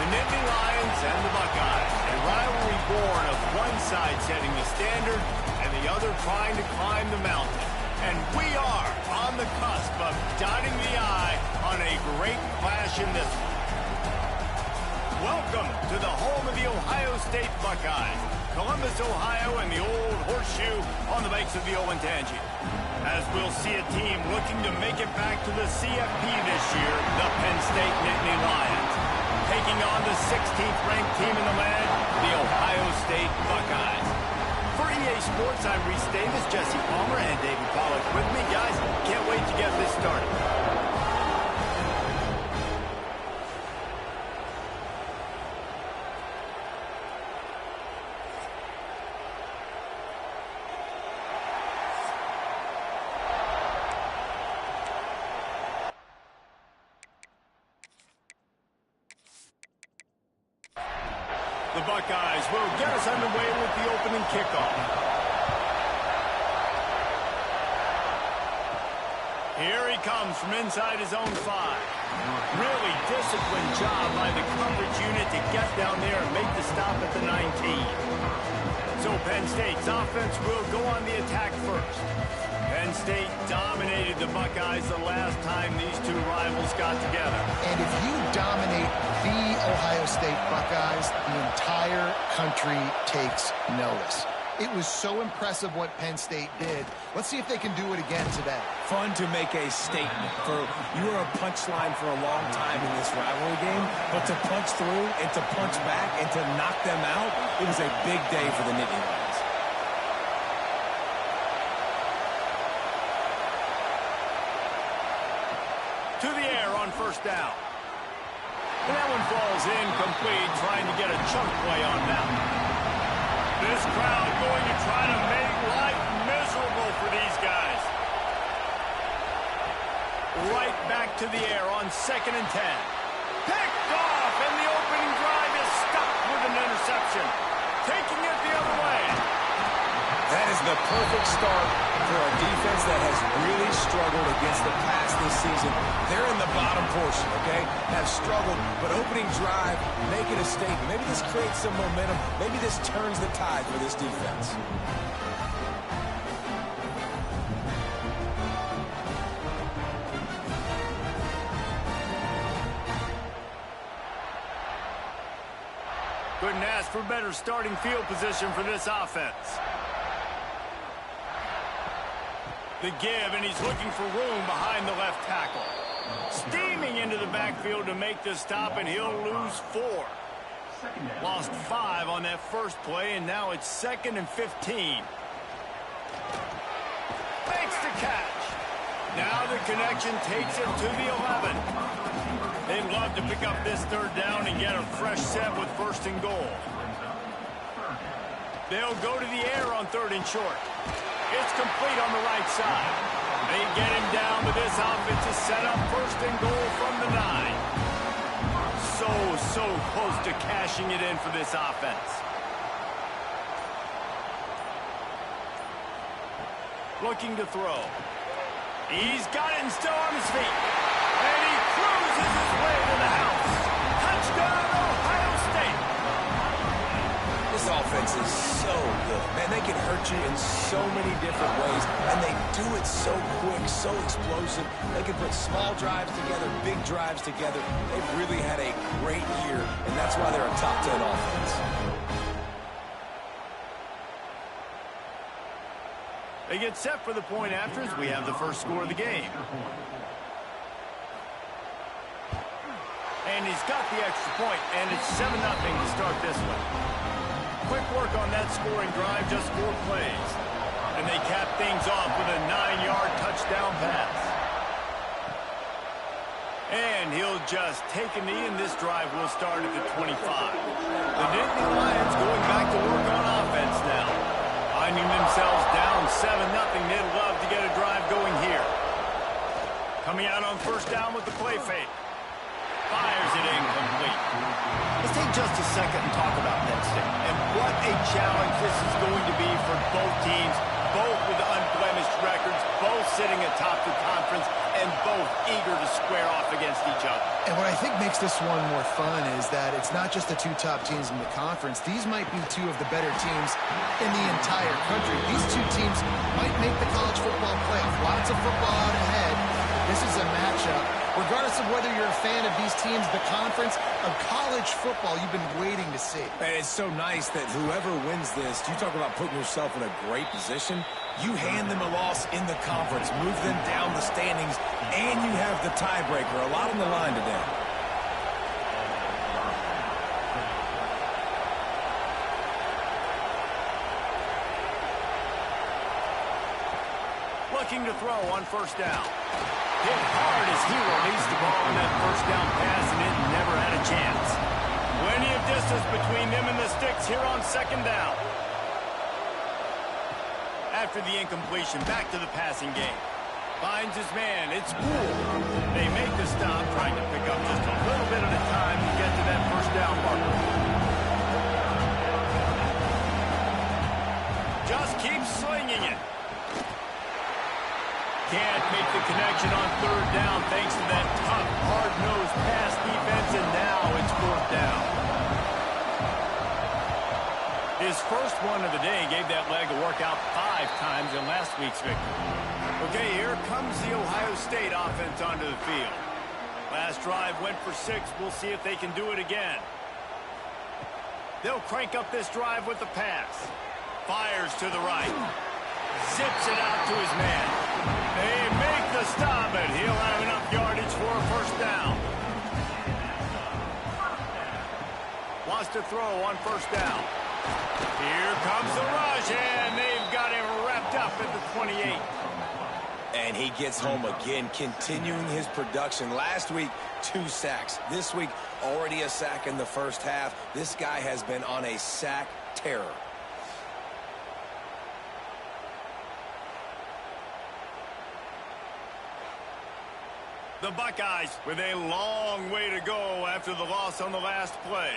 Nittany Lions and the Buckeyes. A rivalry born of one side setting the standard and the other trying to climb the mountain. And we are on the cusp of dotting the I on a great clash in this one. Welcome to the home of the Ohio State Buckeyes, Columbus, Ohio, and the old horseshoe on the banks of the Olentangy. As we'll see a team looking to make it back to the CFP this year, the Penn State Nittany Lions, taking on the 16th ranked team in the land, the Ohio State Buckeyes. For EA Sports, I'm Reese Davis, Jesse Palmer, and David Pollack with me. Guys, can't wait to get this started. The Buckeyes will get us underway with the opening kickoff. Here he comes from inside his own 5. Really disciplined job by the coverage unit to get down there and make the stop at the 19. So Penn State's offense will go on the attack first. Penn State dominated the Buckeyes the last time these two rivals got together. And if you dominate the Ohio State Buckeyes, the entire country takes notice. It was so impressive what Penn State did. Let's see if they can do it again today. Fun to make a statement. You were a punchline for a long time in this rivalry game, but to punch through and to punch back and to knock them out, it was a big day for the Nittany Lions. To the air on first down. And that one falls incomplete, trying to get a chunk play on that one. This crowd going to try to make life miserable for these guys. Right back to the air on 2nd and 10. Picked off, and the opening drive is stopped with an interception. Taking it the other way. That is the perfect start for a defense that has really struggled against the pass this season. They're in the bottom portion, okay? Have struggled, but opening drive, making a statement. Maybe this creates some momentum. Maybe this turns the tide for this defense. Couldn't ask for better starting field position for this offense. The give, and he's looking for room behind the left tackle. Steaming into the backfield to make the stop, and he'll lose 4. Lost 5 on that first play, and now it's 2nd and 15. Makes the catch. Now the connection takes him to the 11. They'd love to pick up this 3rd down and get a fresh set with 1st and goal. They'll go to the air on 3rd and short. It's complete on the right side. They get him down, but this offense is set up 1st and goal from the 9. So close to cashing it in for this offense. Looking to throw. He's got it and still on his feet. And he cruises his way to the house. Touchdown, Ohio State. This offense is so good. Man, they can hurt you in so many different ways, and they do it so quick, so explosive. They can put small drives together, big drives together. They've really had a great year, and that's why they're a top 10 offense. They get set for the point after as we have the first score of the game. And he's got the extra point, and it's 7-0 to start this one. Quick work on that scoring drive, just 4 plays. And they cap things off with a 9-yard touchdown pass. And he'll just take a knee, and this drive will start at the 25. The Nittany Lions going back to work on offense now. Finding themselves down 7-0, they'd love to get a drive going here. Coming out on first down with the play fake. Fires it incomplete. Let's take just a second and talk about Penn State. And what a challenge this is going to be for both teams, both with unblemished records. both sitting atop the conference and both eager to square off against each other. And what I think makes this one more fun is that it's not just the two top teams in the conference. These might be two of the better teams in the entire country. These two teams might make the college football playoff. Lots of football out ahead. This is a matchup. Regardless of whether you're a fan of these teams, the conference of college football you've been waiting to see. And it's so nice that whoever wins this, you talk about putting yourself in a great position, you hand them a loss in the conference, move them down the standings, and you have the tiebreaker. A lot on the line today. Looking to throw on first down. Hit hard as he released the ball on that first down pass, and it never had a chance. Plenty of distance between them and the sticks here on second down. After the incompletion, back to the passing game. Finds his man. It's Poole. They make the stop, trying to pick up just a little bit at a time to get to that first down marker. Just keep slinging it. Can't make the connection on third down thanks to that tough, hard-nosed pass defense, and now it's fourth down. His first one of the day gave that leg a workout 5 times in last week's victory. Okay, here comes the Ohio State offense onto the field. Last drive went for 6. We'll see if they can do it again. They'll crank up this drive with the pass. Fires to the right. Zips it out to his man. They make the stop, and he'll have enough yardage for a first down. Wants to throw on first down. Here comes the rush, and they've got him wrapped up at the 28. And he gets home again, continuing his production. Last week, 2 sacks. This week, already a sack in the first half. This guy has been on a sack terror. The Buckeyes with a long way to go after the loss on the last play.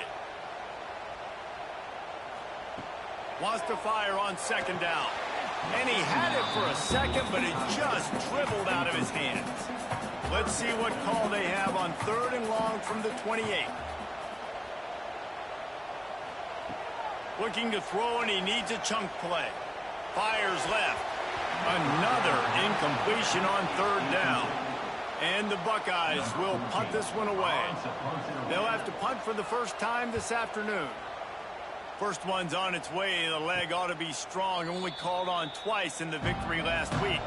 Wants to fire on second down. And he had it for a second, but it just dribbled out of his hands. Let's see what call they have on third and long from the 28. Looking to throw, and he needs a chunk play. Fires left. Another incompletion on third down. And the Buckeyes will punt this one away. They'll have to punt for the first time this afternoon. First one's on its way. The leg ought to be strong. Only called on twice in the victory last week.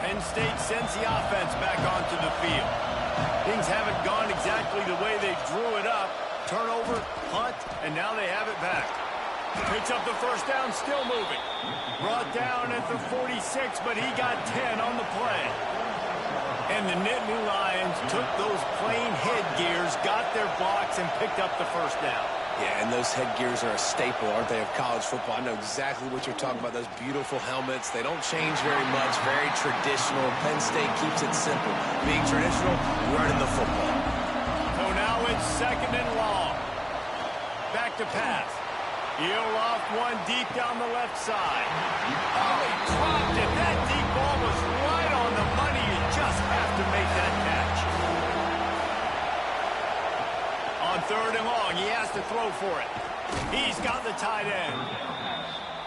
Penn State sends the offense back onto the field. Things haven't gone exactly the way they drew it up. Turnover, punt, and now they have it back. Picks up the first down, still moving. Brought down at the 46, but he got 10 on the play. And the Nittany Lions took those plain headgears, got their blocks, and picked up the first down. Yeah, and those headgears are a staple, aren't they, of college football? I know exactly what you're talking about, those beautiful helmets. They don't change very much, very traditional. Penn State keeps it simple. Being traditional, running the football. So now it's second and long. Back to pass. He'll off one deep down the left side. Oh, he dropped it. That deep ball was right on the money. You just have to make that catch. On third and long, he has to throw for it. He's got the tight end.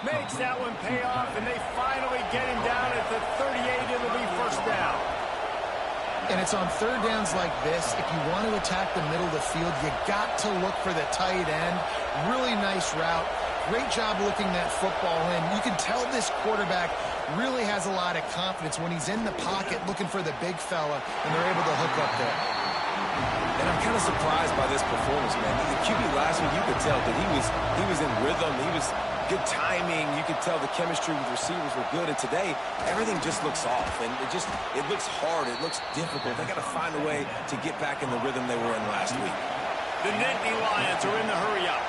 Makes that one pay off, and they finally get him down at the 38. It'll be first down. And it's on third downs like this, if you want to attack the middle of the field, you got to look for the tight end. Really nice route. Great job looking that football in. You can tell this quarterback really has a lot of confidence when he's in the pocket looking for the big fella, and they're able to hook up there. And I'm kind of surprised by this performance, man. The QB last week, you could tell that he was in rhythm. He was good timing. You could tell the chemistry with receivers were good. And today, everything just looks off. And it looks hard. It looks difficult. They got to find a way to get back in the rhythm they were in last week. The Nittany Lions are in the hurry-up.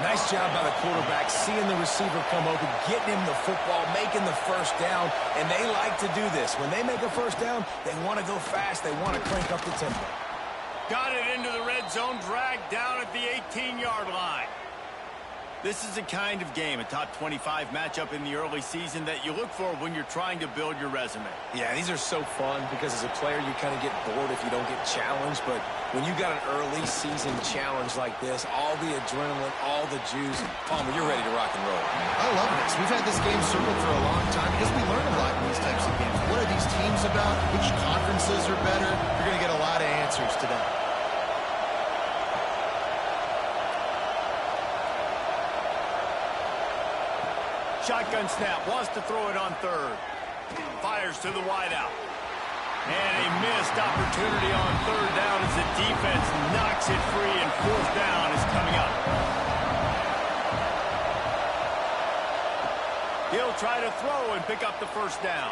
Nice job by the quarterback, seeing the receiver come open, getting him the football, making the first down. And they like to do this. When they make a first down, they want to go fast. They want to crank up the tempo. Got it into the red zone, dragged down at the 18-yard line. This is the kind of game, a top 25 matchup in the early season, that you look for when you're trying to build your resume. Yeah, these are so fun because as a player, you kind of get bored if you don't get challenged. But when you got an early season challenge like this, all the adrenaline, all the juice, Palmer, you're ready to rock and roll. I love this. We've had this game circled for a long time because we learn a lot in these types of games. What are these teams about? Which conferences are better? You're going to get a lot of answers today. Shotgun snap, wants to throw it on third. Fires to the wideout. And a missed opportunity on third down as the defense knocks it free, and fourth down is coming up. He'll try to throw and pick up the first down.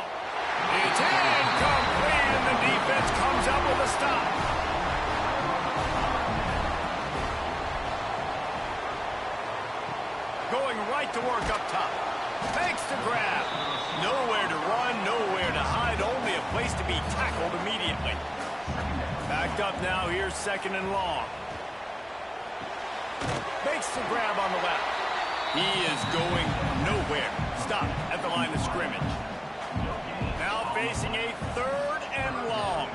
It's incomplete, and the defense comes up with a stop. Going right to work up top. Makes the grab. Nowhere to run, nowhere to hide, only a place to be tackled immediately. Backed up now, here's second and long. Makes the grab on the left. He is going nowhere. Stop at the line of scrimmage. Now facing a third and long.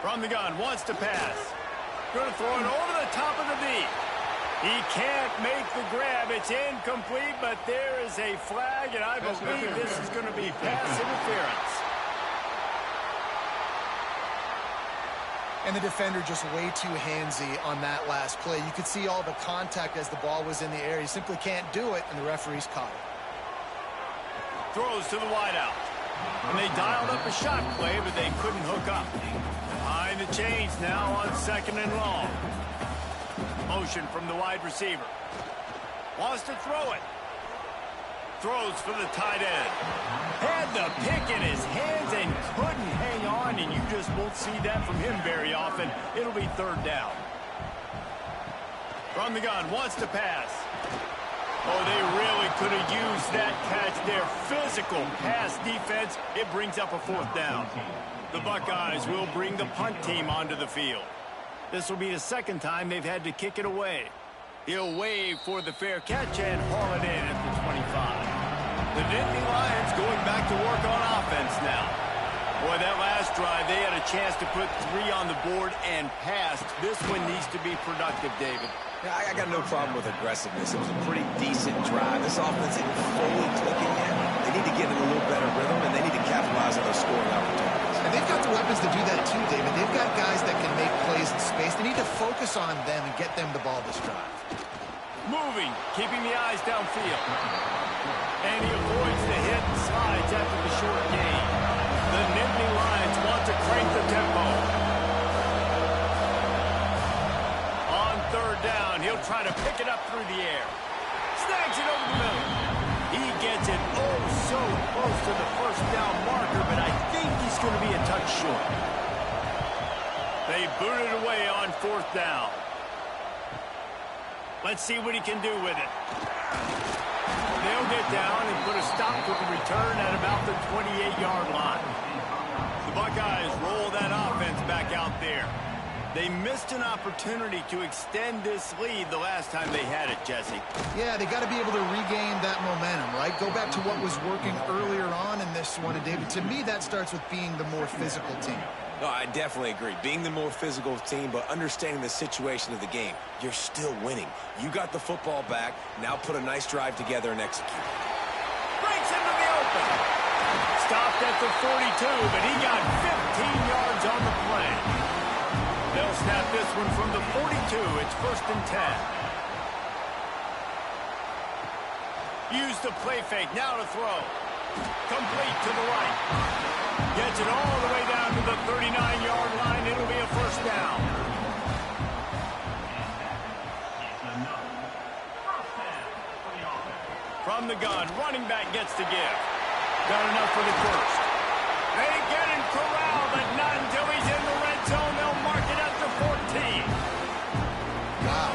From the gun, wants to pass. Going to throw it over the top of the D. He can't make the grab. It's incomplete, but there is a flag, and I believe this is going to be pass interference. And the defender just way too handsy on that last play. You could see all the contact as the ball was in the air. He simply can't do it, and the referee's caught it. Throws to the wideout. And they dialed up a shot play, but they couldn't hook up. Behind the chains now on second and long. Motion from the wide receiver. Wants to throw it. Throws for the tight end. Had the pick in his hands and couldn't hang on, and you just won't see that from him very often. It'll be third down. From the gun, wants to pass. Oh, they really could have used that catch there. Physical pass defense. It brings up a fourth down. The Buckeyes will bring the punt team onto the field. This will be the second time they've had to kick it away. He'll wave for the fair catch and haul it in at the 25. The Nittany Lions going back to work on offense now. Boy, that last drive, they had a chance to put 3 on the board and passed. This one needs to be productive, David. Yeah, I got no problem with aggressiveness. It was a pretty decent drive. This offense isn't fully clicking yet. They need to get in a little better rhythm, and they need to capitalize on those scoring opportunities. And they've got the weapons to do that too, David. They've got guys that can make plays in space. They need to focus on them and get them the ball this drive. Moving, keeping the eyes downfield. And he avoids the hit and slides after the short gain. The Nittany Lions want to crank the tempo. On third down, he'll try to pick it up through the air. Snags it over the middle. He gets it oh so close to the first down marker, but I think he's going to be a touch short. They boot it away on fourth down. Let's see what he can do with it. They'll get down and put a stop to the return at about the 28-yard line. The Buckeyes roll that offense back out there. They missed an opportunity to extend this lead the last time they had it, Jesse. Yeah, they got to be able to regain that momentum, right? Go back to what was working earlier on in this one. And, David, to me, that starts with being the more physical team. No, I definitely agree. Being the more physical team, but understanding the situation of the game. You're still winning. You got the football back. Now put a nice drive together and execute. Breaks into the open. Stopped at the 42, but he got 15 yards on the play. They'll snap this one from the 42. It's first and 10. Use the play fake. Now to throw. Complete to the right. Gets it all the way down to the 39-yard line. It'll be a first down. From the gun, running back gets the give. Got enough for the first. They get him corralled, but not until he's in the red zone. They'll mark it at the 14. Wow,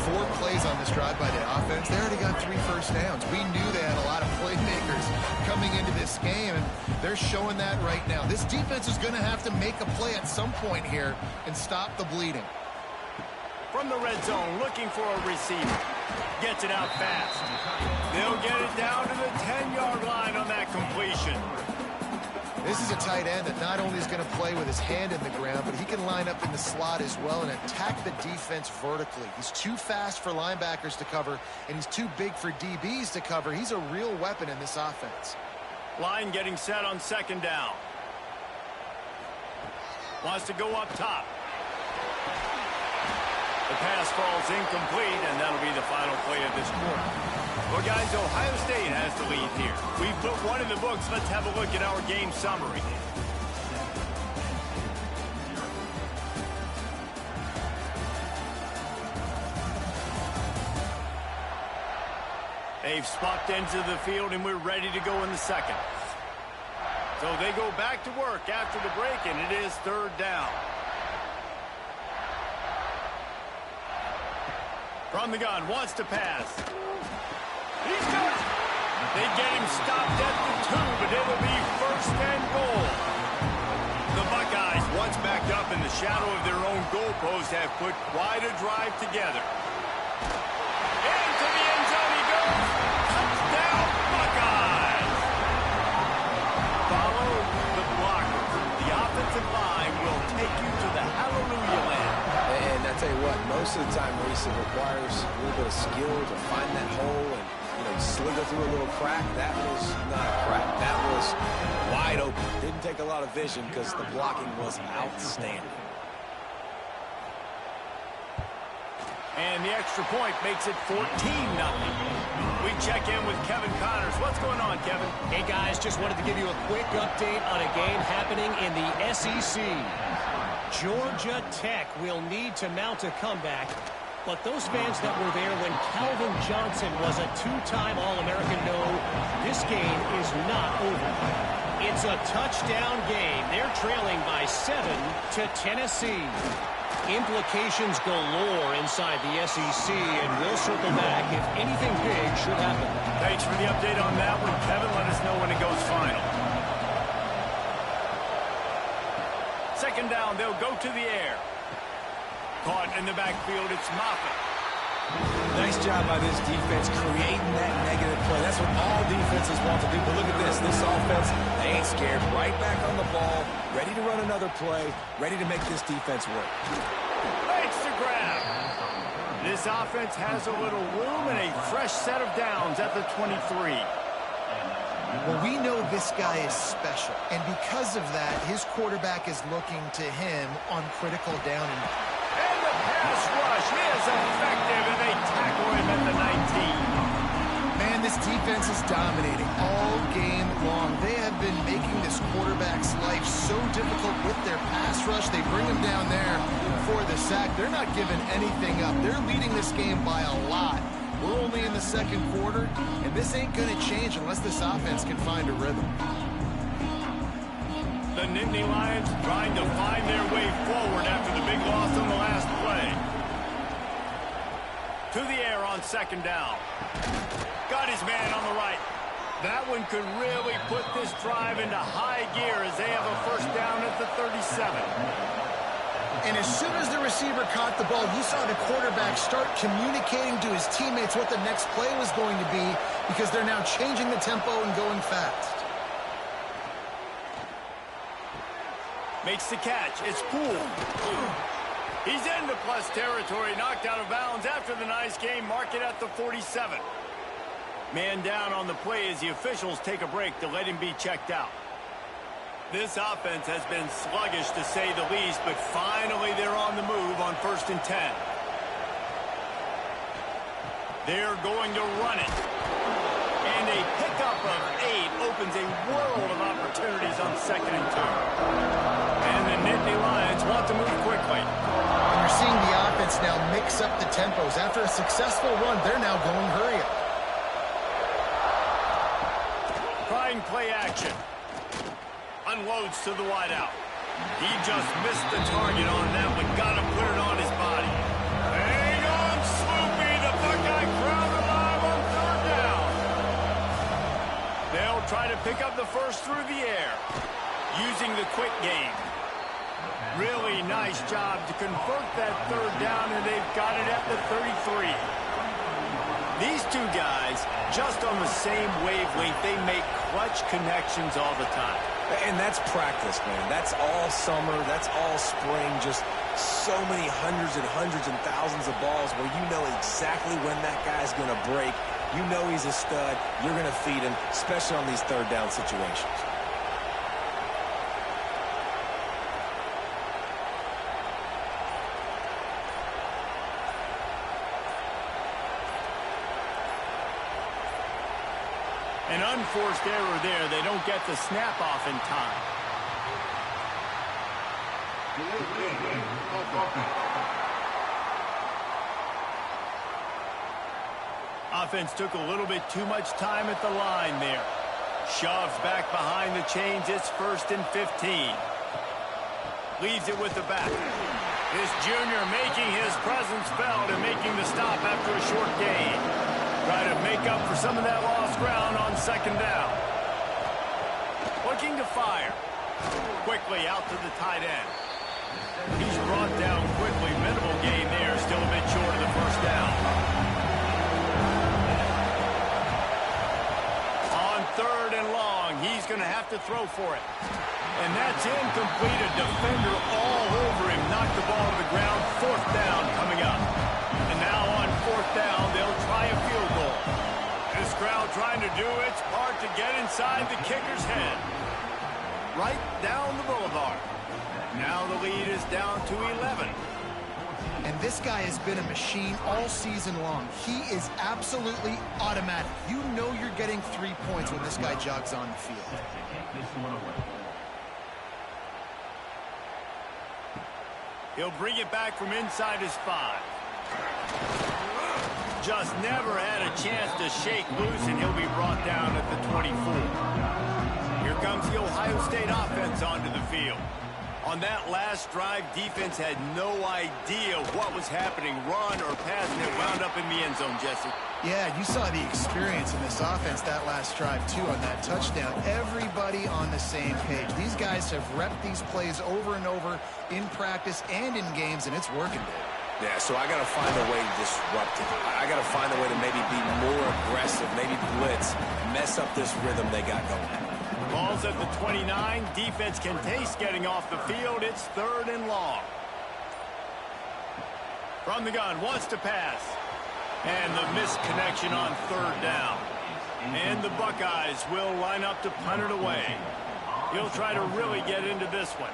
4 plays on this drive by the offense. They already got 3 first downs. We knew they had a lot of playmakers coming into this game, and they're showing that right now. This defense is going to have to make a play at some point here and stop the bleeding. From the red zone, looking for a receiver. Gets it out fast. They'll get it down to the 10-yard line on that completion. This is a tight end that not only is going to play with his hand in the ground, but he can line up in the slot as well and attack the defense vertically. He's too fast for linebackers to cover, and he's too big for DBs to cover. He's a real weapon in this offense. Line getting set on second down. Wants to go up top. The pass falls incomplete, and that'll be the final play of this quarter. Well, guys, Ohio State has the lead here. We've put one in the books. Let's have a look at our game summary. They've swapped into the field, and we're ready to go in the second. So they go back to work after the break, and it is third down. From the gun, wants to pass. He's good. They get him stopped at the 2, but it'll be first and goal. The Buckeyes, once backed up in the shadow of their own goalpost, have put quite a drive together. Into the end zone he goes. Touchdown, Buckeyes. Follow the blockers. The offensive line will take you to the hallelujah land. And I tell you what, most of the time, Reese, it requires a little bit of skill to find that hole and, slither through a little crack. That was not a crack. That was wide open. Didn't take a lot of vision because the blocking was outstanding. And the extra point makes it 14-0. We check in with Kevin Connors. What's going on, Kevin? Hey, guys, just wanted to give you a quick update on a game happening in the SEC. Georgia Tech will need to mount a comeback, but those fans that were there when Calvin Johnson was a two-time All-American know this game is not over. It's a touchdown game. They're trailing by 7 to Tennessee. Implications galore inside the SEC, and we'll circle back if anything big should happen. Thanks for the update on that one, Kevin. Let us know when it goes final. Second down, they'll go to the air. Caught in the backfield, it's Moffitt. Nice job by this defense creating that negative play. That's what all defenses want to do. But look at this. This offense, they ain't scared. Right back on the ball, ready to run another play, ready to make this defense work. Makes the grab. This offense has a little room and a fresh set of downs at the 23. Well, we know this guy is special, and because of that, his quarterback is looking to him on critical down. And the pass rush is effective, and they tackle him at the 19. Man, this defense is dominating all game long. They have been making this quarterback's life so difficult with their pass rush. They bring him down there for the sack. They're not giving anything up. They're leading this game by a lot. We're only in the second quarter, and this ain't going to change unless this offense can find a rhythm. The Nittany Lions trying to find their way forward after the big loss on the last play. To the air on second down. Got his man on the right. That one could really put this drive into high gear as they have a first down at the 37. And as soon as the receiver caught the ball, you saw the quarterback start communicating to his teammates what the next play was going to be because they're now changing the tempo and going fast. Makes the catch. It's Poole. He's into plus territory, knocked out of bounds after the nice game. Mark it at the 47. Man down on the play as the officials take a break to let him be checked out. This offense has been sluggish to say the least, but finally they're on the move on 1st and 10. They're going to run it. And a pickup of 8 opens a world of opportunities on 2nd and 2. And the Nittany Lions want to move quickly. And you're seeing the offense now mix up the tempos. After a successful run, they're now going hurry up. Trying play action. Unloads to the wideout. He just missed the target on that one. Got to put it on his body. Hang on, Sloopy. The Buckeye crowd alive on 3rd down. They'll try to pick up the first through the air. Using the quick game. Really nice job to convert that 3rd down, and they've got it at the 33. These two guys, just on the same wavelength, they make clutch connections all the time. And that's practice, man. That's all summer. That's all spring. Just so many hundreds and thousands of balls where you know exactly when that guy's going to break. You know he's a stud. You're going to feed him, especially on these third down situations. An unforced error there. They don't get the snap off in time. Offense took a little bit too much time at the line there. Shoves back behind the chains. It's 1st and 15. Leaves it with the back. This junior making his presence felt and making the stop after a short gain. Try to make up for some of that lost ground on 2nd down. Looking to fire. Quickly out to the tight end. He's brought down quickly. Minimal gain there. Still a bit short of the 1st down. On 3rd and long, he's going to have to throw for it. And that's incomplete. A defender all over him. Knocked the ball to the ground. 4th down coming up. And now on 4th down, they'll try a field goal. This crowd trying to do its part to get inside the kicker's head. Right down the boulevard. Now the lead is down to 11. And this guy has been a machine all season long. He is absolutely automatic. You know you're getting 3 points when this guy jogs on the field. He'll bring it back from inside his 5. Just never had a chance to shake loose, and he'll be brought down at the 24. Here comes the Ohio State offense onto the field. On that last drive, defense had no idea what was happening, run or pass, and it wound up in the end zone, Jesse. Yeah, you saw the experience in this offense that last drive, too, on that touchdown. Everybody on the same page. These guys have repped these plays over and over in practice and in games, and it's working, dude. Yeah, so I got to find a way to disrupt it. I got to find a way to maybe be more aggressive, maybe blitz, mess up this rhythm they got going. Ball's at the 29. Defense can taste getting off the field. It's 3rd and long. From the gun, wants to pass. And the missed connection on 3rd down. And the Buckeyes will line up to punt it away. He'll try to really get into this one.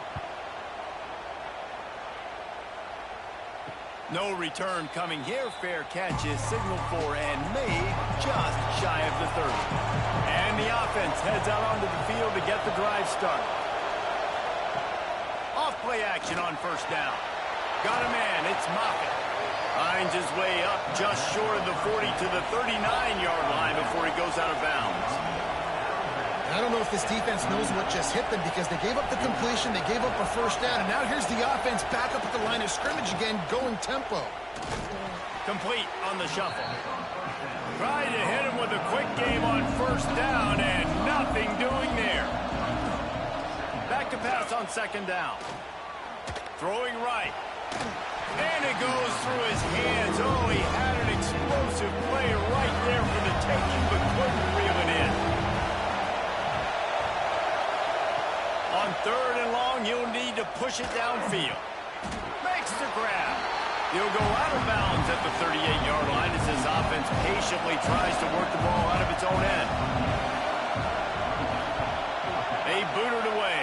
No return coming here. Fair catch is signaled for and made just shy of the 30. And the offense heads out onto the field to get the drive started. Off play action on 1st down. Got a man. It's Moffitt. Finds his way up just short of the 40 to the 39-yard line before he goes out of bounds. I don't know if this defense knows what just hit them because they gave up the completion, they gave up a 1st down, and now here's the offense back up at the line of scrimmage again, going tempo. Complete on the shuffle. Tried to hit him with a quick game on 1st down, and nothing doing there. Back to pass on 2nd down. Throwing right. And it goes through his hands. Oh, he had an explosive play right there for the taking, but couldn't reel it in. On 3rd and long, you'll need to push it downfield. Makes the grab. He'll go out of bounds at the 38-yard line as his offense patiently tries to work the ball out of its own end. They boot it away.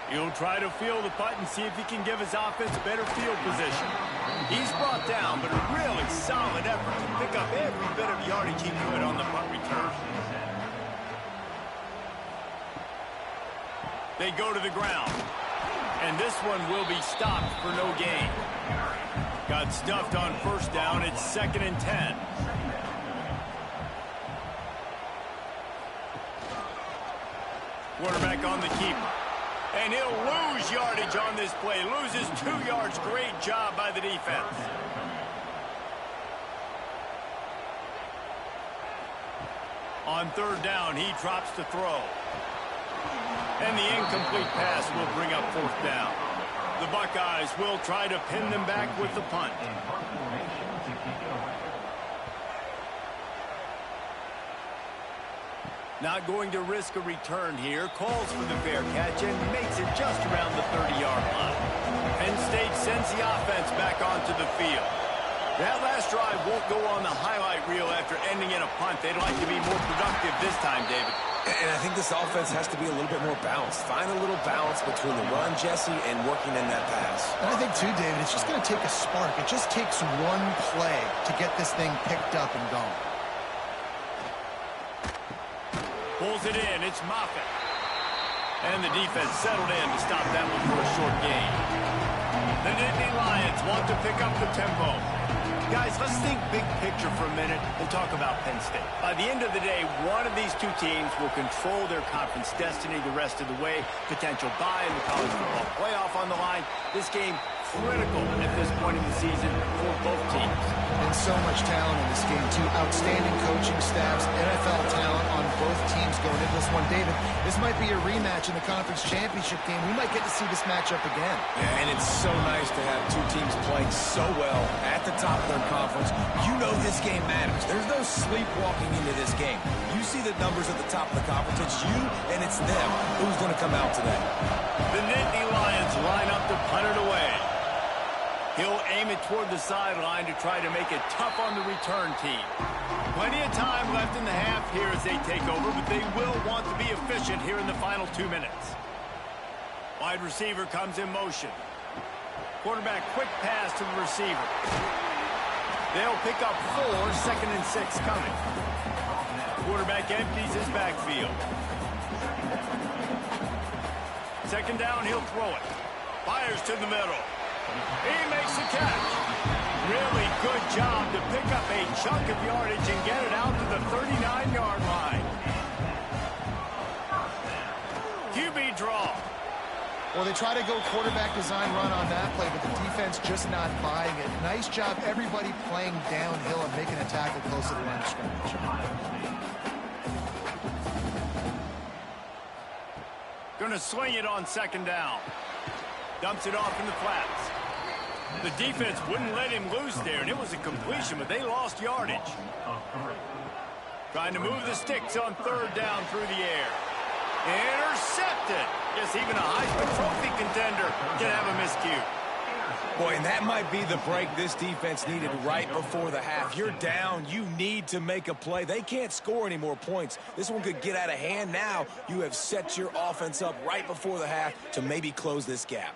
He'll try to field the punt and see if he can give his offense better field position. He's brought down, but a really solid effort to pick up every bit of yardage he could on the punt return. They go to the ground. And this one will be stopped for no gain. Got stuffed on 1st down. It's 2nd and 10. Quarterback on the keeper. And he'll lose yardage on this play. Loses 2 yards. Great job by the defense. On 3rd down, he drops to throw. And the incomplete pass will bring up 4th down. The Buckeyes will try to pin them back with the punt. Not going to risk a return here. Calls for the fair catch and makes it just around the 30-yard line. Penn State sends the offense back onto the field. That last drive won't go on the highlight reel after ending in a punt. They'd like to be more productive this time, David. And I think this offense has to be a little bit more balanced. Find a little balance between the run, Jesse, and working in that pass. And I think, too, David, it's just going to take a spark. It just takes one play to get this thing picked up and going. Pulls it in. It's Moffitt. And the defense settled in to stop that one for a short gain. The Nittany Lions want to pick up the tempo. Guys, let's think big picture for a minute and talk about Penn State. By the end of the day, one of these two teams will control their conference destiny the rest of the way. Potential bye in the college football playoff on the line. This game critical at this point in the season for both teams. And so much talent in this game, too. Outstanding coaching staffs, NFL talent on both teams going into this one. David, this might be a rematch in the conference championship game. We might get to see this matchup again. Yeah, and it's so nice to have two teams playing so well at the top of their conference. You know this game matters. There's no sleepwalking into this game. You see the numbers at the top of the conference. It's you and it's them. Who's going to come out today? The Nittany Lions line up to punt it away. He'll aim it toward the sideline to try to make it tough on the return team. Plenty of time left in the half here as they take over, but they will want to be efficient here in the final 2 minutes. Wide receiver comes in motion. Quarterback quick pass to the receiver. They'll pick up 4, 2nd and 6 coming. Quarterback empties his backfield. 2nd down, he'll throw it. Fires to the middle. He makes the catch. Really good job to pick up a chunk of yardage and get it out to the 39-yard line. QB draw. Well, they try to go quarterback design run on that play, but the defense just not buying it. Nice job, everybody playing downhill and making a tackle close to the line of scrimmage. Going to swing it on 2nd down. Dumps it off in the flats. The defense wouldn't let him loose there, and it was a completion, but they lost yardage. Trying to move the sticks on 3rd down through the air. Intercepted. Guess even a Heisman Trophy contender can have a miscue. Boy, and that might be the break this defense needed right before the half. You're down. You need to make a play. They can't score any more points. This one could get out of hand now. You have set your offense up right before the half to maybe close this gap.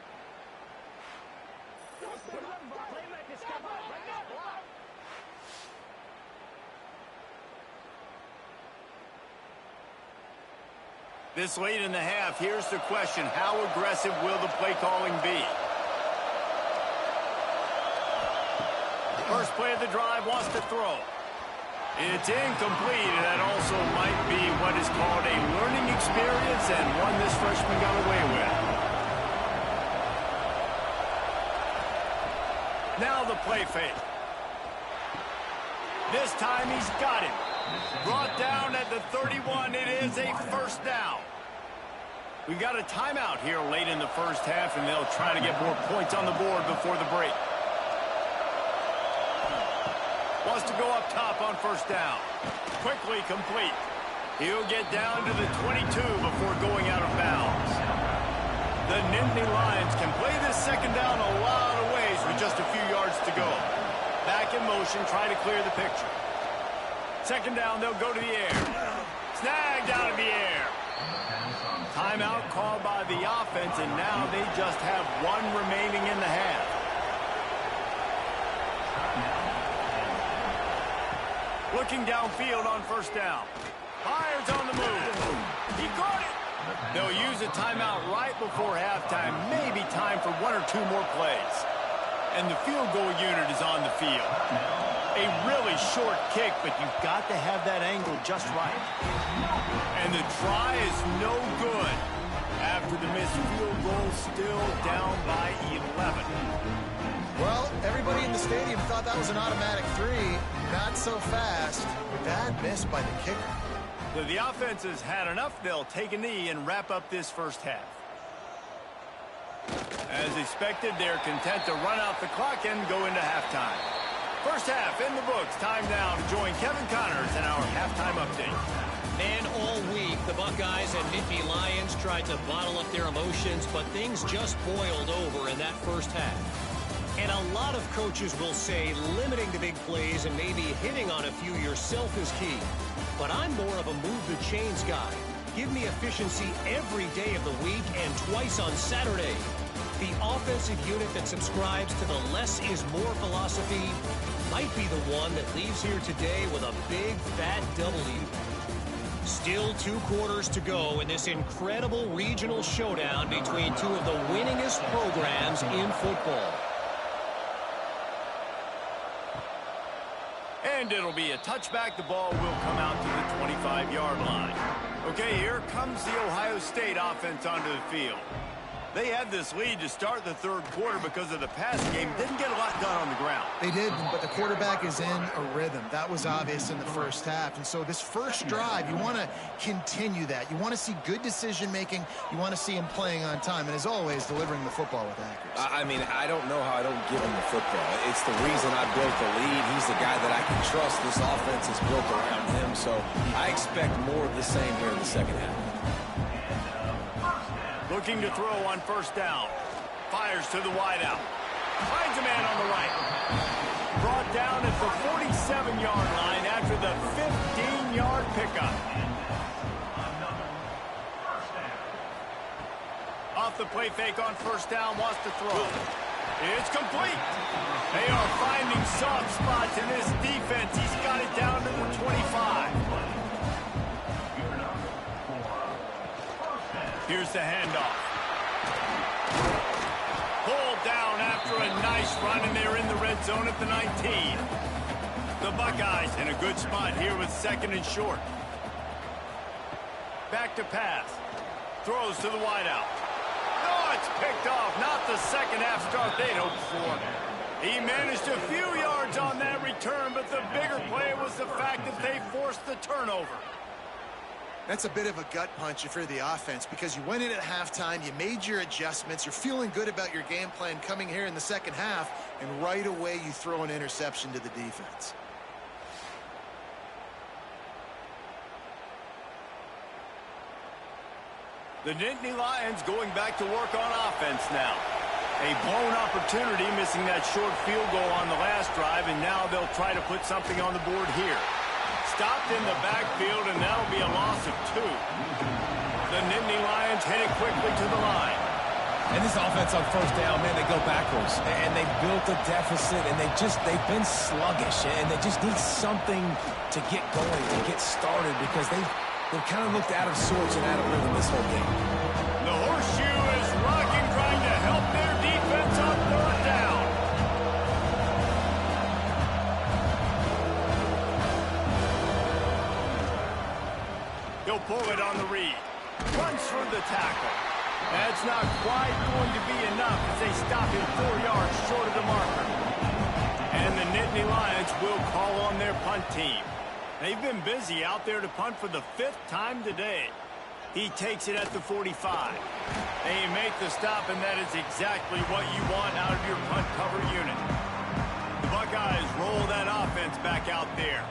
This late in the half, here's the question. How aggressive will the play calling be? First play of the drive wants to throw. It's incomplete, and that also might be what is called a learning experience and one this freshman got away with. Now the play fake. This time he's got him. Brought down at the 31. It is a 1st down. We've got a timeout here late in the first half, and they'll try to get more points on the board before the break. Wants to go up top on 1st down. Quickly complete. He'll get down to the 22 before going out of bounds. The Nittany Lions can play this 2nd down a lot of ways with just a few yards to go. Back in motion, try to clear the picture. 2nd down, they'll go to the air. Snagged out of the air. Timeout called by the offense, and now they just have 1 remaining in the half. Looking downfield on 1st down. Fires on the move. He caught it. They'll use a timeout right before halftime. Maybe time for 1 or 2 more plays. And the field goal unit is on the field. A really short kick, but you've got to have that angle just right. And the try is no good. After the missed field goal, still down by 11. Well, everybody in the stadium thought that was an automatic 3. Not so fast. Bad miss by the kicker. So the offense has had enough. They'll take a knee and wrap up this first half. As expected, they're content to run out the clock and go into halftime. First half in the books. Time now to join Kevin Connors in our halftime update. And all week, the Buckeyes and Nittany Lions tried to bottle up their emotions, but things just boiled over in that first half. And a lot of coaches will say limiting the big plays and maybe hitting on a few yourself is key. But I'm more of a move the chains guy. Give me efficiency every day of the week and twice on Saturday. The offensive unit that subscribes to the less is more philosophy might be the one that leaves here today with a big fat W. Still 2 quarters to go in this incredible regional showdown between two of the winningest programs in football. And it'll be a touchback. The ball will come out to the 25-yard line. Okay, here comes the Ohio State offense onto the field. They had this lead to start the third quarter because of the passing game. Didn't get a lot done on the ground. They did, but the quarterback is in a rhythm. That was obvious in the first half. And so this first drive, you want to continue that. You want to see good decision-making. You want to see him playing on time. And as always, delivering the football with accuracy. I mean, I don't know how I don't give him the football. It's the reason I built the lead. He's the guy that I can trust. This offense is built around him. So I expect more of the same here in the second half. Looking to throw on first down. Fires to the wideout. Finds a man on the right. Brought down at the 47-yard line after the 15-yard pickup. Off the play fake on first down. Wants to throw. It's complete. They are finding soft spots in this defense. He's got it down to the 25. Here's the handoff. Pulled down after a nice run, and they're in the red zone at the 19. The Buckeyes in a good spot here with second and short. Back to pass. Throws to the wideout. No, it's picked off. Not the second half start they'd hoped for. He managed a few yards on that return, but the bigger play was the fact that they forced the turnover. That's a bit of a gut punch if you're the offense, because you went in at halftime, you made your adjustments, you're feeling good about your game plan coming here in the second half, and right away you throw an interception to the defense. The Nittany Lions going back to work on offense now. A blown opportunity, missing that short field goal on the last drive, and now they'll try to put something on the board here. Stopped in the backfield, and that'll be a loss of 2. The Nittany Lions headed quickly to the line. And this offense on first down, man, they go backwards. And they built a deficit, and they've been sluggish. And they just need something to get going, to get started, because they've kind of looked out of sorts and out of rhythm this whole game. The horseshoe is rocking, trying to help their defense on third down. He'll pull it on the read. Runs through the tackle. That's not quite going to be enough as they stop him 4 yards short of the marker. And the Nittany Lions will call on their punt team. They've been busy out there to punt for the 5th time today. He takes it at the 45. They make the stop, and that is exactly what you want out of your punt cover unit. The Buckeyes roll that offense back out there.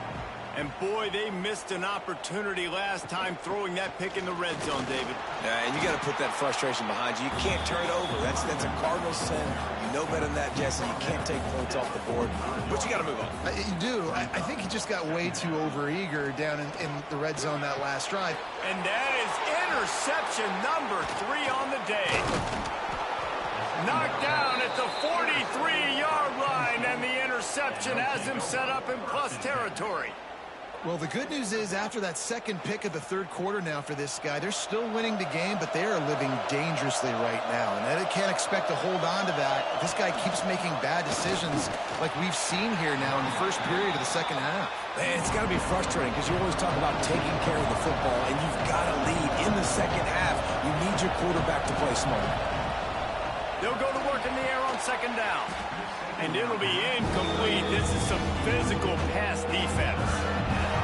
And, boy, they missed an opportunity last time throwing that pick in the red zone, David. Yeah, and you got to put that frustration behind you. You can't turn it over. That's a Cardinal sin. You know better than that, Jesse. You can't take points off the board. But you got to move on. You do. I think he just got way too overeager down in the red zone that last drive. And that is interception number 3 on the day. Knocked down at the 43-yard line, and the interception has him set up in plus territory. Well, the good news is after that second pick of the third quarter now for this guy, they're still winning the game, but they are living dangerously right now. And they can't expect to hold on to that. This guy keeps making bad decisions like we've seen here now in the first period of the second half. Man, it's got to be frustrating because you always talk about taking care of the football, and you've got to lead in the second half. You need your quarterback to play smart. They'll go to work in the air on second down. And it'll be incomplete. This is some physical pass defense.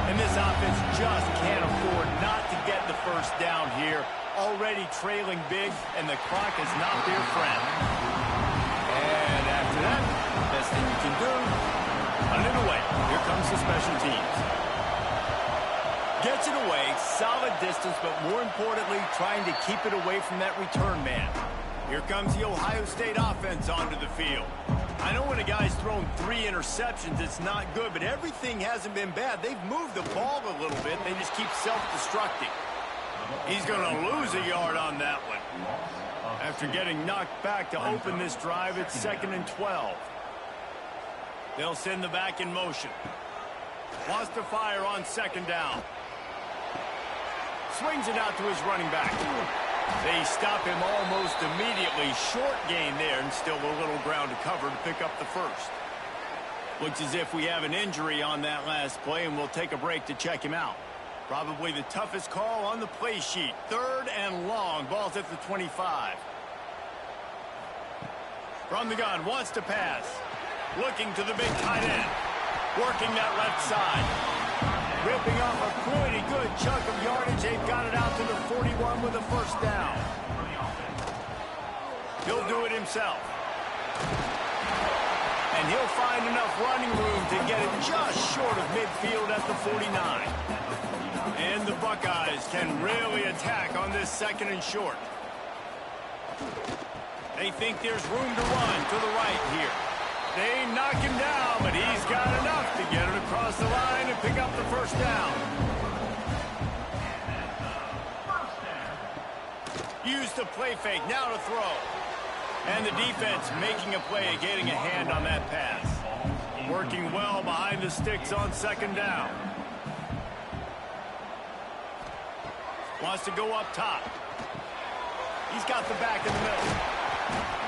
And this offense just can't afford not to get the first down here. Already trailing big, and the clock is not their friend. And after that, best thing you can do, On it away. Here comes the special teams. Gets it away. Solid distance, but more importantly, trying to keep it away from that return man. Here comes the Ohio State offense onto the field. I know when a guy's thrown 3 interceptions, it's not good, but everything hasn't been bad. They've moved the ball a little bit. They just keep self-destructing. He's going to lose a yard on that one. After getting knocked back to open this drive, it's 2nd and 12. They'll send the back in motion. Wants to fire on 2nd down. Swings it out to his running back. They stop him almost immediately. Short gain there, and still a little ground to cover to pick up the first. Looks as if we have an injury on that last play, and we'll take a break to check him out. Probably the toughest call on the play sheet. 3rd and long. Ball's at the 25. From the gun, wants to pass. Looking to the big tight end. Working that left side. Ripping off a pretty good chunk of yardage. They've got it out to the 41 with a first down. He'll do it himself. And he'll find enough running room to get it just short of midfield at the 49. And the Buckeyes can really attack on this 2nd and short. They think there's room to run to the right here. They knock him down, but he's got enough to get it across the line and pick up the first down. Use the play fake, now to throw. And the defense making a play, getting a hand on that pass. Working well behind the sticks on 2nd down. Wants to go up top. He's got the back in the middle.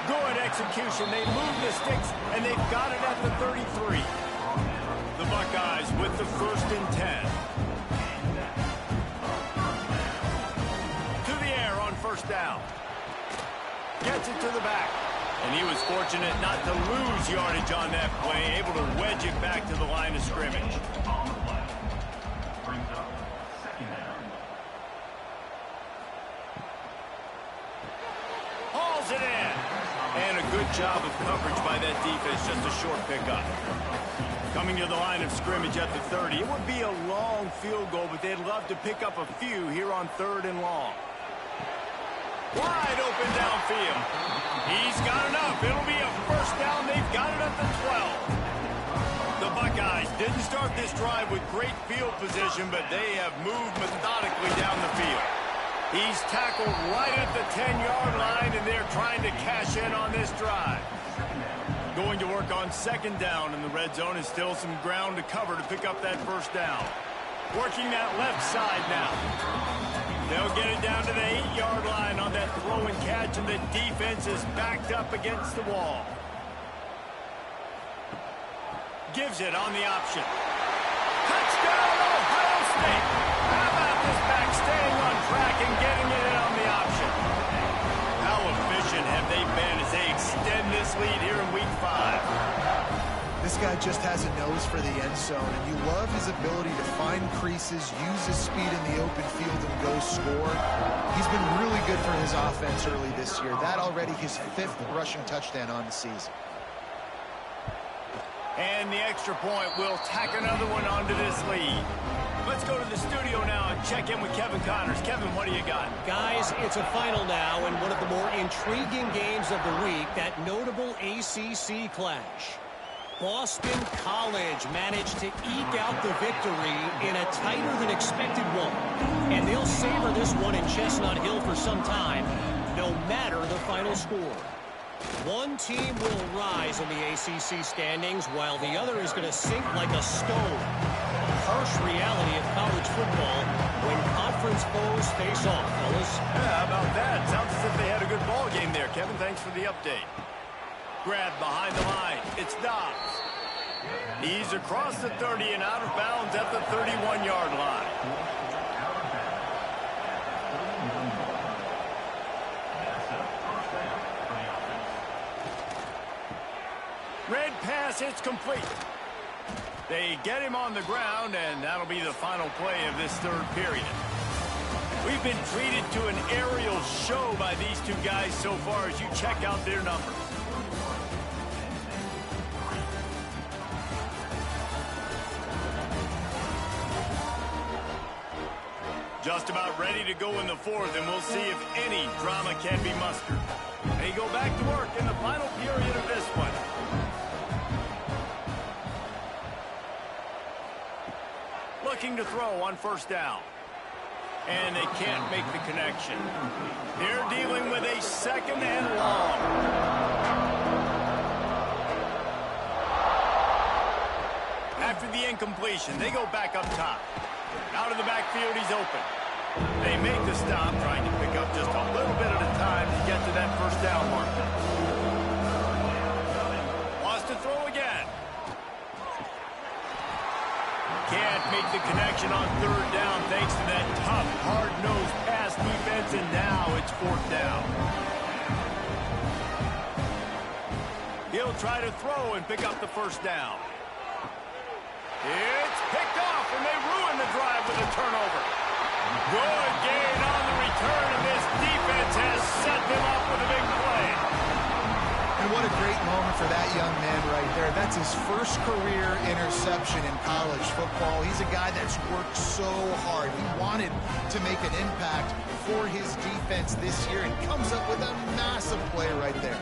Good execution. They move the sticks, and they've got it at the 33. The Buckeyes with the 1st and 10. To the air on 1st down. Gets it to the back. And he was fortunate not to lose yardage on that play, able to wedge it back to the line of scrimmage. Hauls it in. And a good job of coverage by that defense, just a short pickup. Coming to the line of scrimmage at the 30. It would be a long field goal, but they'd love to pick up a few here on 3rd and long. Wide open downfield. He's got enough. It'll be a first down. They've got it at the 12. The Buckeyes didn't start this drive with great field position, but they have moved methodically down the field. He's tackled right at the 10-yard line, and they're trying to cash in on this drive. Going to work on 2nd down, and the red zone is still some ground to cover to pick up that first down. Working that left side now. They'll get it down to the 8-yard line on that throw and catch, and the defense is backed up against the wall. Gives it on the option. Touchdown, Ohio State! How about this back staying on track and getting it in on the option? How efficient have they been as they extend this lead here in Week 5? This guy just has a nose for the end zone, and you love his ability to find creases, use his speed in the open field, and go score. He's been really good for his offense early this year. That already his 5th rushing touchdown on the season. And the extra point will tack another one onto this lead. Let's go to the studio now and check in with Kevin Connors. Kevin, what do you got? Guys, it's a final now, and one of the more intriguing games of the week, that notable ACC clash. Boston College managed to eke out the victory in a tighter-than-expected one. And they'll savor this one in Chestnut Hill for some time, no matter the final score. One team will rise in the ACC standings, while the other is going to sink like a stone. A harsh reality of college football when conference foes face off, fellas. Yeah, how about that? Sounds as if they had a good ball game there. Kevin, thanks for the update. Grab behind the line. It's Dobbs. He's across the 30 and out of bounds at the 31-yard line. Red pass, it's complete. They get him on the ground, and that'll be the final play of this 3rd period. We've been treated to an aerial show by these two guys so far as you check out their numbers. Just about ready to go in the fourth, and we'll see if any drama can be mustered. They go back to work in the final period of this one. Looking to throw on first down. And they can't make the connection. They're dealing with a second and long. After the incompletion, they go back up top. Out of the backfield, he's open. They make the stop, trying to pick up just a little bit at a time to get to that first down marker. Wants to throw again. Can't make the connection on third down thanks to that tough, hard-nosed pass defense, and now it's fourth down. He'll try to throw and pick up the first down. It's picked off, and they ruin the drive with a turnover. Good gain on the return, and this defense has set them up with a big play. And what a great moment for that young man right there. That's his first career interception in college football. He's a guy that's worked so hard. He wanted to make an impact for his defense this year and comes up with a massive play right there.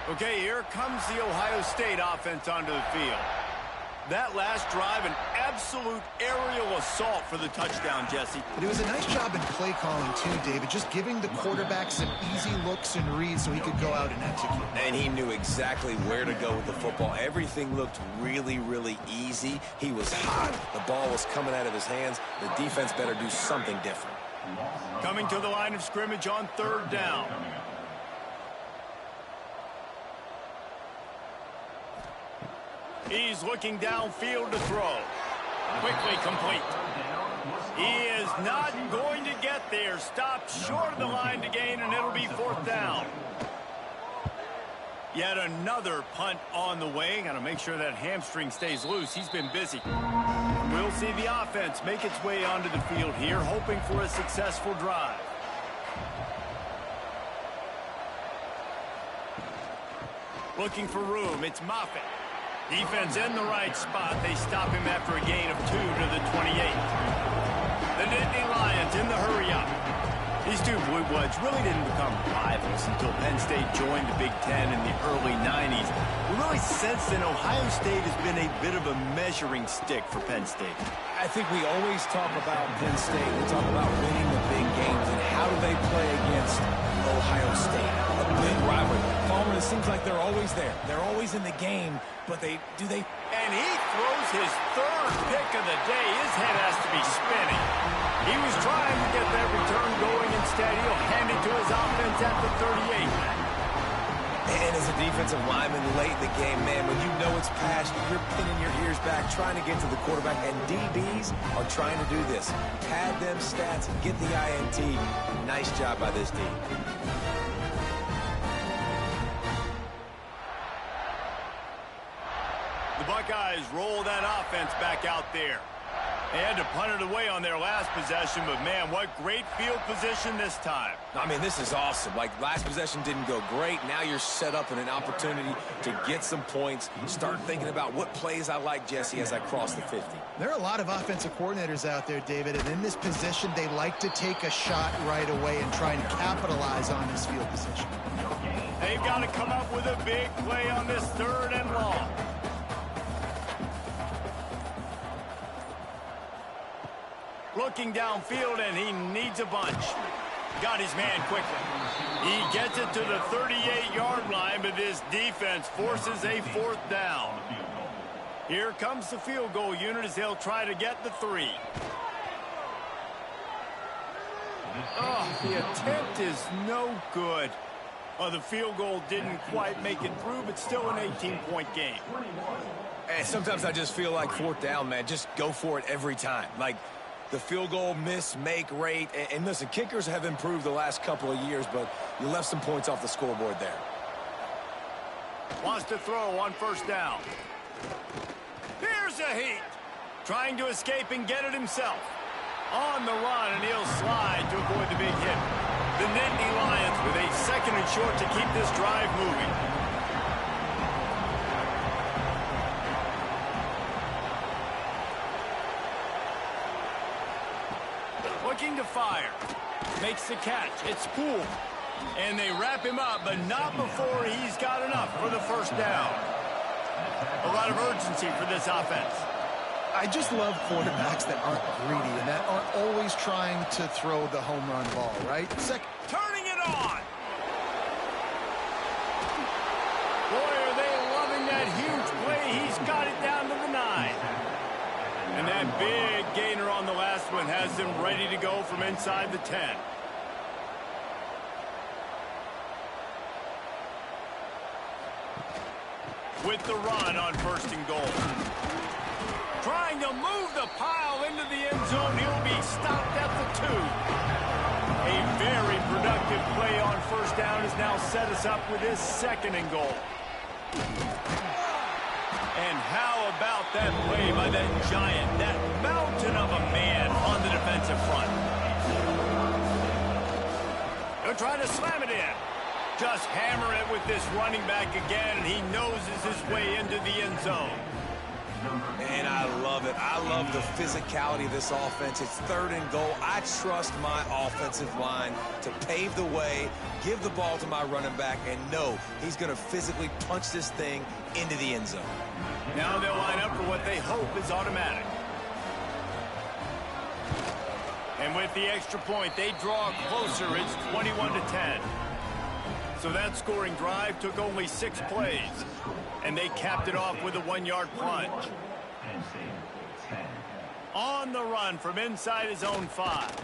Okay, here comes the Ohio State offense onto the field. That last drive, an absolute aerial assault for the touchdown, Jesse. But it was a nice job in play calling too, David, just giving the quarterback some easy looks and reads so he could go out and execute. And he knew exactly where to go with the football. Everything looked really, really easy. He was hot. The ball was coming out of his hands. The defense better do something different. Coming to the line of scrimmage on third down. He's looking downfield to throw. Quickly complete. He is not going to get there. Stopped short of the line to gain, and it'll be fourth down. Yet another punt on the way. Got to make sure that hamstring stays loose. He's been busy. We'll see the offense make its way onto the field here, hoping for a successful drive. Looking for room. It's Moffitt. Defense in the right spot. They stop him after a gain of 2 to the 28. The Nittany Lions in the hurry-up. These two Blue Bloods really didn't become rivals until Penn State joined the Big Ten in the early 90s. We really sense that Ohio State has been a bit of a measuring stick for Penn State. I think we always talk about Penn State. We talk about winning the big games, and how do they play against Ohio State? A big rivalry. Palmer, it seems like they're always there. They're always in the game, but do they? And he throws his third pick of the day. His head has to be spinning. He was trying to get that return going. Instead, he'll hand it to his offense at the 38. And as a defensive lineman late in the game, man, when you know it's past, you're pinning your ears back, trying to get to the quarterback, and DBs are trying to do this. Pad them stats and get the INT. Nice job by this team. The Buckeyes roll that offense back out there. They had to punt it away on their last possession, but, man, what great field position this time. I mean, this is awesome. Like, last possession didn't go great. Now you're set up in an opportunity to get some points. Start thinking about what plays I like, Jesse, as I cross the 50. There are a lot of offensive coordinators out there, David, and in this position, they like to take a shot right away and try and capitalize on this field position. They've got to come up with a big play on this third and long. Looking downfield, and he needs a bunch. Got his man quickly. He gets it to the 38-yard line, but this defense forces a fourth down. Here comes the field goal unit as they'll try to get the 3. Oh, the attempt is no good. Well, the field goal didn't quite make it through, but still an 18-point game. And sometimes I just feel like fourth down, man. Just go for it every time. Like, the field goal miss-make rate. And listen, kickers have improved the last couple of years, but you left some points off the scoreboard there. Wants to throw on first down. Here's a heat. Trying to escape and get it himself. On the run, and he'll slide to avoid the big hit. The Nittany Lions with a second and short to keep this drive moving. Looking to fire. Makes the catch. It's cool. And they wrap him up, but not before he's got enough for the first down. A lot of urgency for this offense. I just love quarterbacks that aren't greedy and that aren't always trying to throw the home run ball, right? Turning it on. Boy, are they loving that huge play. He's got it down to the 9. And that big gainer on the last one has them ready to go from inside the 10. With the run on 1st and goal. Trying to move the pile into the end zone. He'll be stopped at the 2. A very productive play on 1st down has now set us up with his 2nd and goal. And how about that play by that giant, that mountain of a man on the defensive front? He'll try to slam it in. Just hammer it with this running back again, and he noses his way into the end zone. And I love it. I love the physicality of this offense. It's 3rd and goal. I trust my offensive line to pave the way, give the ball to my running back, and know he's going to physically punch this thing into the end zone. Now they'll line up for what they hope is automatic. And with the extra point, they draw closer. It's 21-10. So that scoring drive took only 6 plays. And they capped it off with a 1-yard plunge. On the run from inside his own 5.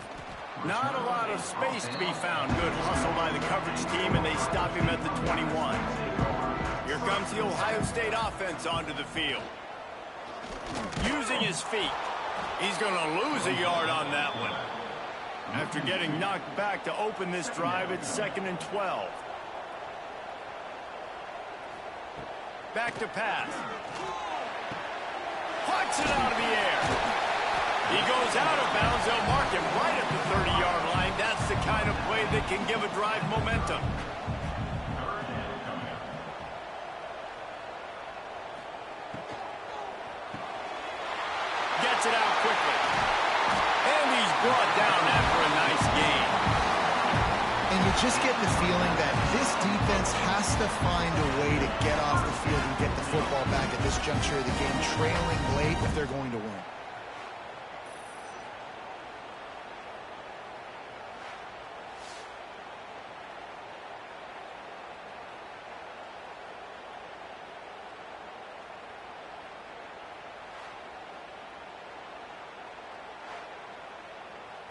Not a lot of space to be found. Good hustle by the coverage team, and they stop him at the 21. Here comes the Ohio State offense onto the field. Using his feet. He's going to lose a yard on that one. After getting knocked back to open this drive, it's 2nd and 12. Back to pass. Plucks it out of the air. He goes out of bounds. They'll mark him right at the 30-yard line. That's the kind of play that can give a drive momentum. Gets it out quickly. And he's brought down after a nice gain. And you just get the feeling that this defense has to find a way to get off the field and get the football back at this juncture of the game, trailing late if they're going to win.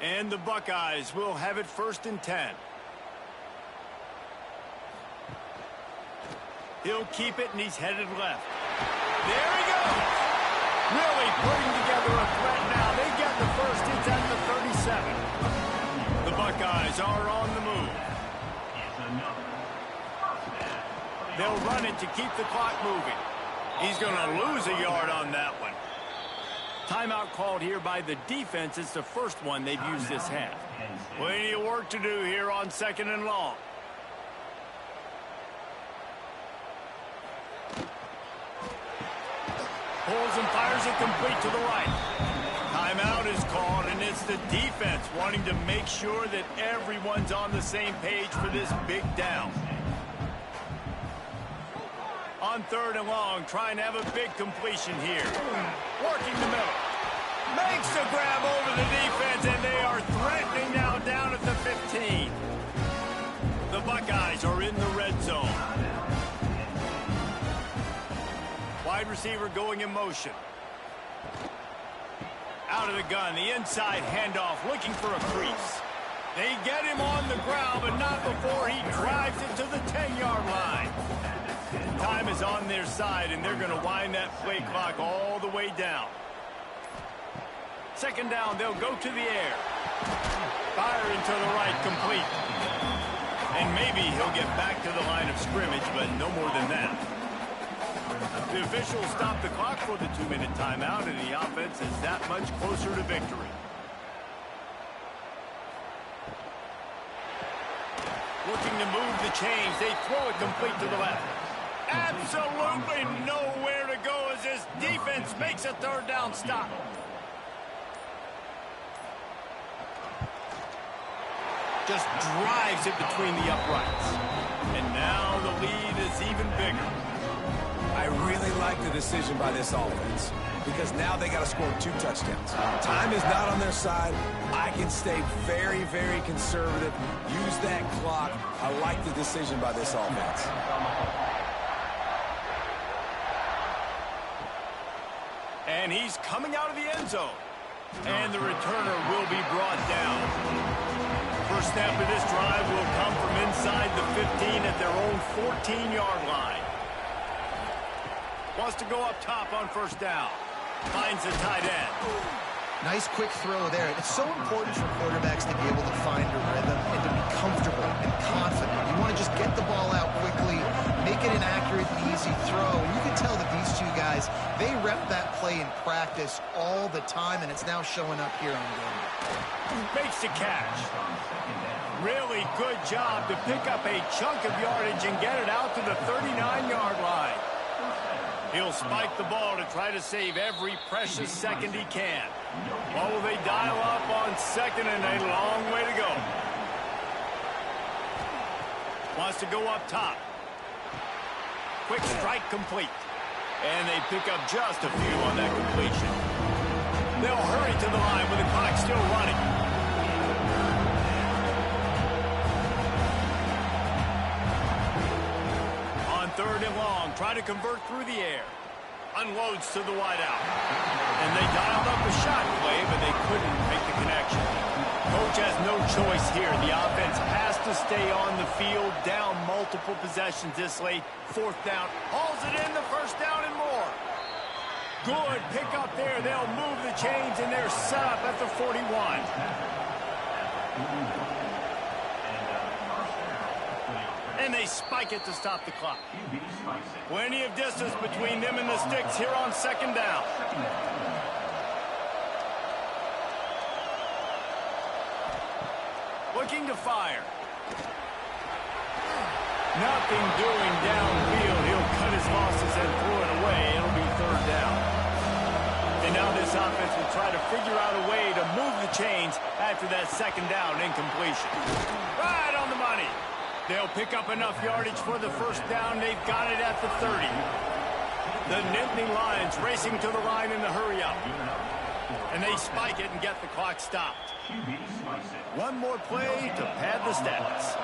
And the Buckeyes will have it 1st and 10. He'll keep it, and he's headed left. There he goes. Really putting together a threat now. They get the first. It's at the 37. The Buckeyes are on the move. They'll run it to keep the clock moving. He's going to lose a yard on that one. Timeout called here by the defense. It's the first one they've used this half. Plenty of work to do here on 2nd and long. Pulls and fires it complete to the right. Timeout is called, and it's the defense wanting to make sure that everyone's on the same page for this big down. On 3rd and long, trying to have a big completion here. Working the middle. Makes the grab over the defense, and they are threatening now down at the 15. The Buckeyes are in the red zone. Wide receiver going in motion. Out of the gun, the inside handoff, looking for a crease. They get him on the ground, but not before he drives it to the 10-yard line. Time is on their side, and they're going to wind that play clock all the way down. 2nd down, they'll go to the air. Fire into the right, complete. And maybe he'll get back to the line of scrimmage, but no more than that. The officials stop the clock for the 2-minute timeout, and the offense is that much closer to victory. Looking to move the chains. They throw it complete to the left. Absolutely nowhere to go as this defense makes a 3rd down stop. just drives it between the uprights. And now the lead is even bigger. I really like the decision by this offense because now they got to score 2 touchdowns. Time is not on their side. I can stay very, very conservative. Use that clock. I like the decision by this offense. And he's coming out of the end zone. And the returner will be brought down. First snap of this drive will come from inside the 15 at their own 14-yard line. Wants to go up top on first down. Finds the tight end. Nice quick throw there. It's so important for quarterbacks to be able to find a rhythm and to be comfortable and confident. You want to just get the ball out quickly, make it an accurate and easy throw. And you can tell that these two guys, they rep that play in practice all the time, and it's now showing up here on game. Makes the catch. Really good job to pick up a chunk of yardage and get it out to the 39-yard line. He'll spike the ball to try to save every precious second he can. What will they dial up on second and a long way to go? Wants to go up top. Quick strike complete. And they pick up just a few on that completion. They'll hurry to the line with the clock still running. On 3rd and long, try to convert through the air. Unloads to the wideout. And they dialed up a shot play, but they couldn't make the connection. Coach has no choice here. The offense has to stay on the field, down multiple possessions this late. 4th down, hauls it in, the first down and more. Good pick up there. They'll move the chains, and they're set up at the 41. And they spike it to stop the clock. Plenty of distance between them and the sticks here on 2nd down. Looking to fire. Nothing doing downfield. He'll cut his losses and throw it away. It'll be 3rd down. And now this offense will try to figure out a way to move the chains after that 2nd down incompletion. Right on the money. They'll pick up enough yardage for the first down. They've got it at the 30. The Nittany Lions racing to the line in the hurry-up. And they spike it and get the clock stopped. One more play to pad the stats.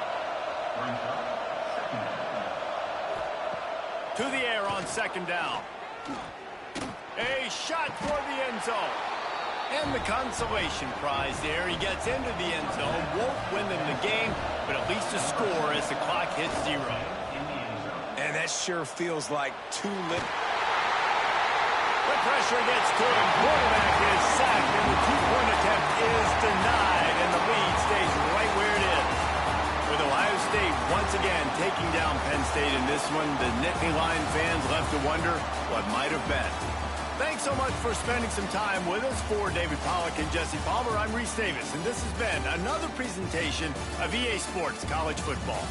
To the air on 2nd down. A shot for the end zone. And the consolation prize there. He gets into the end zone. Won't win them the game, but at least a score as the clock hits 0. And that sure feels like too little. The pressure gets to him. Quarterback is sacked, and the 2-point attempt is denied, and the lead stays right where it is. With Ohio State once again taking down Penn State in this one, the Nittany Lion fans left to wonder what might have been. Thanks so much for spending some time with us. For David Pollack and Jesse Palmer, I'm Reese Davis, and this has been another presentation of EA Sports College Football.